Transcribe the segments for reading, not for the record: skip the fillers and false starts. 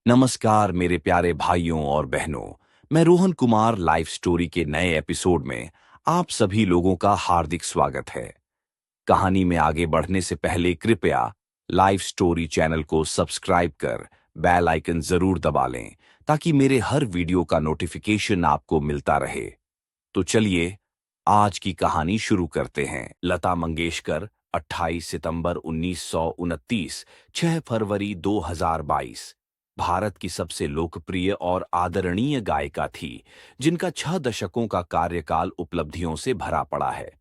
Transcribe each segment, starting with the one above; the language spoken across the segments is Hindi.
नमस्कार मेरे प्यारे भाइयों और बहनों। मैं रोहन कुमार लाइफ स्टोरी के नए एपिसोड में आप सभी लोगों का हार्दिक स्वागत है। कहानी में आगे बढ़ने से पहले कृपया लाइफ स्टोरी चैनल को सब्सक्राइब कर बेल आइकन जरूर दबा लें ताकि मेरे हर वीडियो का नोटिफिकेशन आपको मिलता रहे। तो चलिए आज की कहानी शुरू करते हैं। लता मंगेशकर 28 सितंबर 1929, 6 फरवरी 2022 भारत की सबसे लोकप्रिय और आदरणीय गायिका थी, जिनका 6 दशकों का कार्यकाल उपलब्धियों से भरा पड़ा है।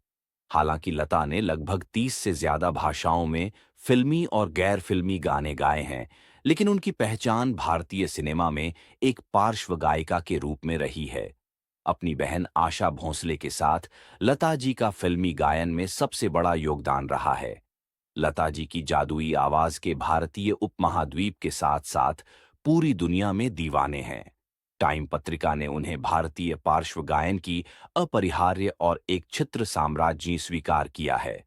हालांकि लता ने लगभग 30 से ज्यादा भाषाओं में फिल्मी और गैर फिल्मी गाने गाए हैं, लेकिन उनकी पहचान भारतीय सिनेमा में एक पार्श्व गायिका के रूप में रही है। अपनी बहन आशा भोंसले के साथ लता जी का फिल्मी गायन में सबसे बड़ा योगदान रहा है। लता जी की जादुई आवाज के भारतीय उपमहाद्वीप के साथ साथ पूरी दुनिया में दीवाने हैं। टाइम पत्रिका ने उन्हें भारतीय पार्श्व गायन की अपरिहार्य और एक छित्र साम्राज्य स्वीकार किया है।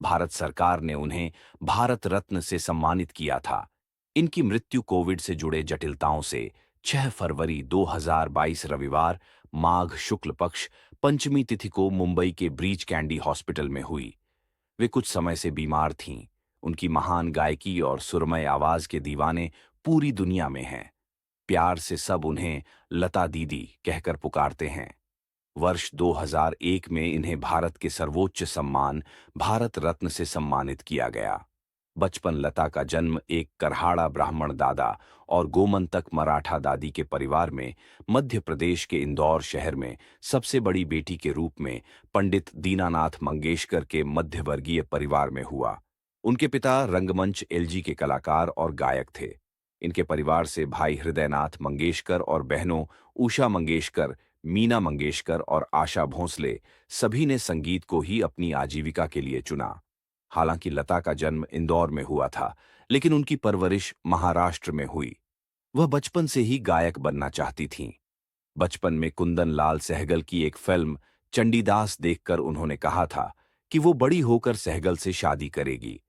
भारत सरकार ने उन्हें भारत रत्न से सम्मानित किया था। इनकी मृत्यु कोविड से जुड़े जटिलताओं से 6 फरवरी 2022 रविवार माघ शुक्ल पक्ष पंचमी तिथि को मुंबई के ब्रीच कैंडी हॉस्पिटल में हुई। वे कुछ समय से बीमार थीं। उनकी महान गायकी और सुरमय आवाज के दीवाने पूरी दुनिया में हैं। प्यार से सब उन्हें लता दीदी कहकर पुकारते हैं। वर्ष 2001 में इन्हें भारत के सर्वोच्च सम्मान भारत रत्न से सम्मानित किया गया। बचपन लता का जन्म एक करहाड़ा ब्राह्मण दादा और गोमंतक मराठा दादी के परिवार में मध्य प्रदेश के इंदौर शहर में सबसे बड़ी बेटी के रूप में पंडित दीनानाथ मंगेशकर के मध्यवर्गीय परिवार में हुआ। उनके पिता रंगमंच एलजी के कलाकार और गायक थे। इनके परिवार से भाई हृदयनाथ मंगेशकर और बहनों उषा मंगेशकर, मीना मंगेशकर और आशा भोंसले सभी ने संगीत को ही अपनी आजीविका के लिए चुना। हालांकि लता का जन्म इंदौर में हुआ था, लेकिन उनकी परवरिश महाराष्ट्र में हुई। वह बचपन से ही गायक बनना चाहती थीं। बचपन में कुंदन लाल सहगल की एक फिल्म चंडीदास देखकर उन्होंने कहा था कि वो बड़ी होकर सहगल से शादी करेगी।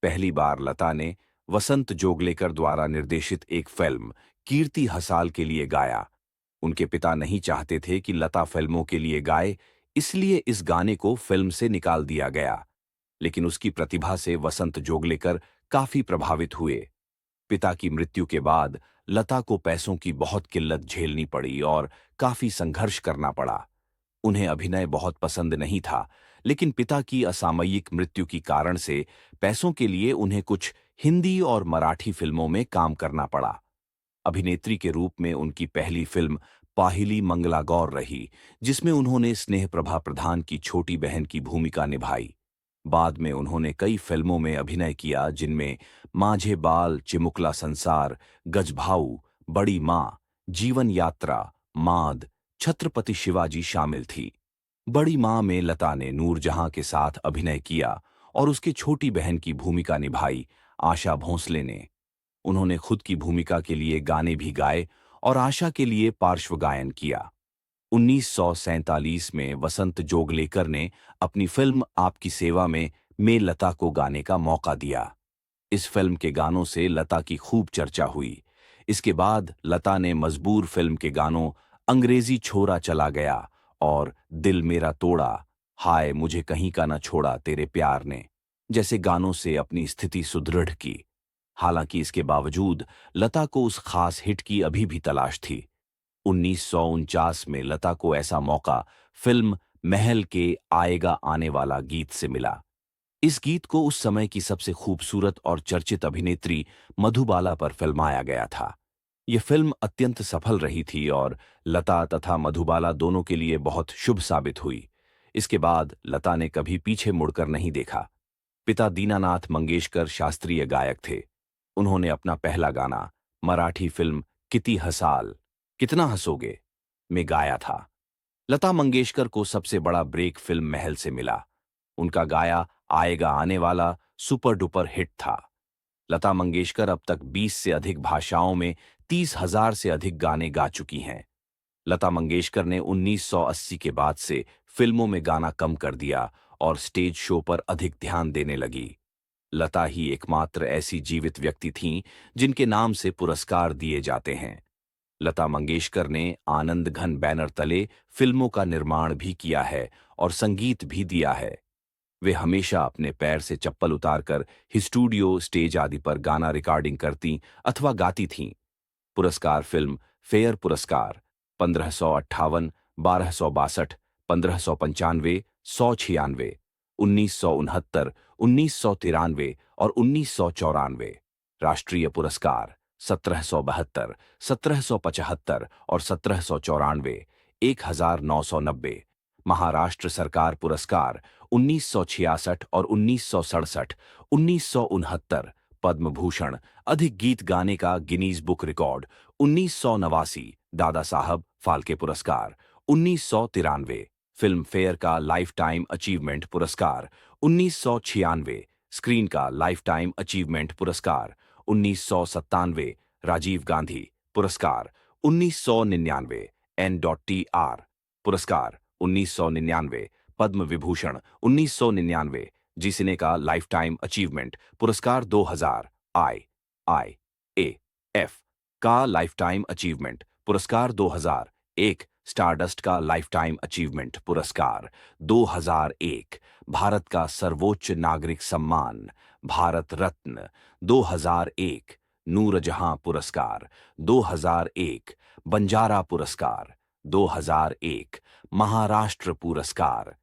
पहली बार लता ने वसंत जोगलेकर द्वारा निर्देशित एक फिल्म कीर्ति हसाल के लिए गाया। उनके पिता नहीं चाहते थे कि लता फिल्मों के लिए गाए, इसलिए इस गाने को फिल्म से निकाल दिया गया। लेकिन उसकी प्रतिभा से वसंत जोगलेकर काफी प्रभावित हुए। पिता की मृत्यु के बाद लता को पैसों की बहुत किल्लत झेलनी पड़ी और काफी संघर्ष करना पड़ा। उन्हें अभिनय बहुत पसंद नहीं था, लेकिन पिता की असामयिक मृत्यु की कारण से पैसों के लिए उन्हें कुछ हिंदी और मराठी फिल्मों में काम करना पड़ा। अभिनेत्री के रूप में उनकी पहली फिल्म पाहिली मंगला गौर रही, जिसमें उन्होंने स्नेह प्रभा प्रधान की छोटी बहन की भूमिका निभाई। बाद में उन्होंने कई फिल्मों में अभिनय किया, जिनमें माझे बाल, चिमुकला संसार, गजभाऊ, बड़ी माँ, जीवन यात्रा, माद, छत्रपति शिवाजी शामिल थी। बड़ी माँ में लता ने नूरजहां के साथ अभिनय किया और उसके छोटी बहन की भूमिका निभाई आशा भोंसले ने। उन्होंने खुद की भूमिका के लिए गाने भी गाए और आशा के लिए पार्श्व गायन किया। 1947 में वसंत जोगलेकर ने अपनी फिल्म आपकी सेवा में लता को गाने का मौका दिया। इस फिल्म के गानों से लता की खूब चर्चा हुई। इसके बाद लता ने मजबूर फिल्म के गानों अंग्रेजी छोरा चला गया और दिल मेरा तोड़ा, हाय मुझे कहीं का न छोड़ा तेरे प्यार ने जैसे गानों से अपनी स्थिति सुदृढ़ की। हालांकि इसके बावजूद लता को उस खास हिट की अभी भी तलाश थी। 1949 में लता को ऐसा मौका फिल्म महल के आएगा आने वाला गीत से मिला। इस गीत को उस समय की सबसे खूबसूरत और चर्चित अभिनेत्री मधुबाला पर फिल्माया गया था। यह फिल्म अत्यंत सफल रही थी और लता तथा मधुबाला दोनों के लिए बहुत शुभ साबित हुई। इसके बाद लता ने कभी पीछे मुड़कर नहीं देखा। पिता दीनानाथ मंगेशकर शास्त्रीय गायक थे। उन्होंने अपना पहला गाना मराठी फिल्म किती हसाल, कितना हंसोगे में गाया था। लता मंगेशकर को सबसे बड़ा ब्रेक फिल्म महल से मिला। उनका गाया आएगा आने वाला सुपर डुपर हिट था। लता मंगेशकर अब तक 20 से अधिक भाषाओं में 30,000 से अधिक गाने गा चुकी हैं। लता मंगेशकर ने 1980 के बाद से फिल्मों में गाना कम कर दिया और स्टेज शो पर अधिक ध्यान देने लगी। लता ही एकमात्र ऐसी जीवित व्यक्ति थीं जिनके नाम से पुरस्कार दिए जाते हैं। लता मंगेशकर ने आनंद घन बैनर तले फिल्मों का निर्माण भी किया है और संगीत भी दिया है। वे हमेशा अपने पैर से चप्पल उतारकर स्टूडियो, स्टेज आदि पर गाना रिकॉर्डिंग करती अथवा गाती थीं। पुरस्कार फिल्म फेयर पुरस्कार 1558, 1262, 1595, 196, 1969, 1993 और 1994। राष्ट्रीय पुरस्कार 1772, 1775 और 1794, 1990। महाराष्ट्र सरकार पुरस्कार 1966 और 1967, 1969। पद्म भूषण अधिक गीत गाने का Guinness book record 1989। Dada Saheb Phalke पुरस्कार 1993। फिल्म फेयर का लाइफ टाइम अचीवमेंट पुरस्कार 1996। स्क्रीन का लाइफ टाइम अचीवमेंट पुरस्कार 1997। राजीव गांधी पुरस्कार 1999। N.T.R. पुरस्कार 1999। पद्म विभूषण 1999। जी सिने का लाइफ टाइम अचीवमेंट पुरस्कार 2000। IIAF का लाइफ टाइम अचीवमेंट पुरस्कार 2001। स्टारडस्ट का लाइफ टाइम अचीवमेंट पुरस्कार 2001। भारत का सर्वोच्च नागरिक सम्मान भारत रत्न 2001। नूरजहां पुरस्कार 2001। बंजारा पुरस्कार 2001। महाराष्ट्र पुरस्कार